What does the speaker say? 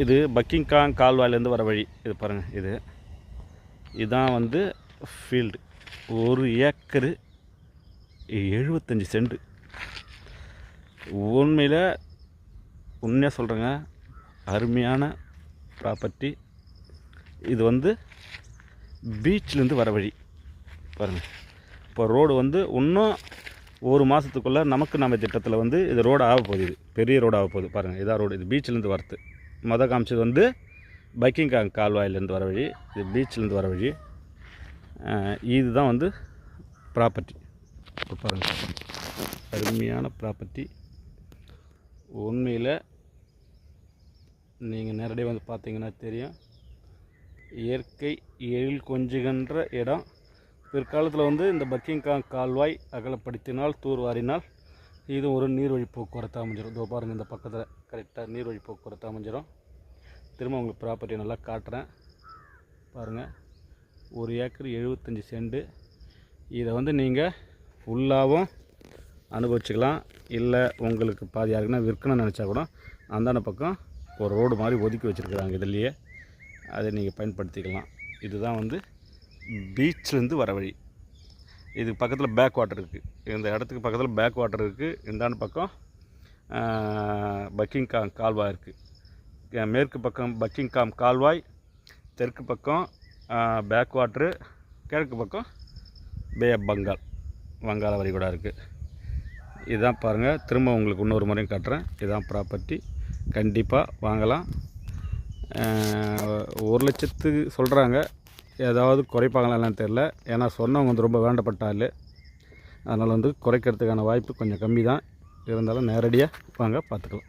இது பக்கிங்காம் கால்வாயிலேருந்து வர வழி. இது பாருங்கள், இதுதான் வந்து ஃபீல்டு. 1 acre 75 send. உண்மையாக சொல்கிறேங்க, அருமையான ப்ராப்பர்ட்டி. இது வந்து பீச்சிலேருந்து வர வழி பாருங்கள். இப்போ ரோடு வந்து இன்னும் 1 மாதத்துக்குள்ளே நம்ம திட்டத்தில் வந்து இது ரோடு ஆக போகுது. இது பெரிய ரோடு ஆக போகுது பாருங்கள். இதான் ரோடு. இது பீச்சிலேருந்து வரது. காமிச்சது வந்து பக்கிங்காம் கால்வாயிலேருந்து வர வழி. இது பீச்சிலேருந்து வர வழி. இதுதான் வந்து ப்ராப்பர்ட்டி. இப்போ பாருங்கள், அருமையான ப்ராப்பர்ட்டி. உண்மையில் நீங்கள் நேரடியாக வந்து பார்த்தீங்கன்னா தெரியும். இயற்கை எழில் கொஞ்சுகின்ற இடம். பிற்காலத்தில் வந்து இந்த பக்கிங்காம் கால்வாய் அகலப்படுத்தினால், தூர்வாரினால் இது ஒரு நீர்வழி போக்குவரத்து அமைஞ்சிடும். இதோ பாருங்கள், இந்த பக்கத்தில் கரெக்டாக நீர்வழி போக்குவரத்து அமைஞ்சிடும். திரும்ப உங்களுக்கு ப்ராப்பர்ட்டி நல்லா காட்டுறேன் பாருங்கள். 1 ஏக்கர் 75 சென்ட். இதை வந்து நீங்கள் ஃபுல்லாகவும் அனுபவிச்சுக்கலாம். இல்லை உங்களுக்கு பாதி யாருக்குன்னா விற்கணும்னு நினச்சா கூட அந்தாண்ட பக்கம் ஒரு ரோடு மாதிரி ஒதுக்கி வச்சுருக்குறாங்க இதுலேயே. அதை நீங்கள் பயன்படுத்திக்கலாம். இதுதான் வந்து பீச்சிலேருந்து வர வழி. இது பக்கத்தில் பேக் வாட்டர் இருக்குது. இந்த இடத்துக்கு பக்கத்தில் பேக் வாட்டர் இருக்குது. இந்தாண்ட பக்கம் பக்கிங்காம் கால்வாய் இருக்குது. மேற்கு பக்கம் பக்கிங்காம் கால்வாய், தெற்கு பக்கம் பேக் வாட்ரு, கிழக்கு பக்கம் பே ஆஃப் பெங்கால், வங்காள விரிகுடா இருக்குது. இதுதான் பாருங்கள். திரும்ப உங்களுக்கு இன்னொரு முறையும் காட்டுறேன். இதுதான் ப்ராப்பர்ட்டி. கண்டிப்பாக வாங்கலாம். 1 லட்சத்துக்கு சொல்கிறாங்க. ஏதாவது குறைப்பாங்களான்னு தெரில. ஏன்னா சொன்னவங்க வந்து ரொம்ப வேண்டப்பட்ட ஆள். அதனால் வந்து குறைக்கிறதுக்கான வாய்ப்பு கொஞ்சம் கம்மி தான். இருந்தாலும் நேரடியாக வாங்க பார்த்துக்கலாம்.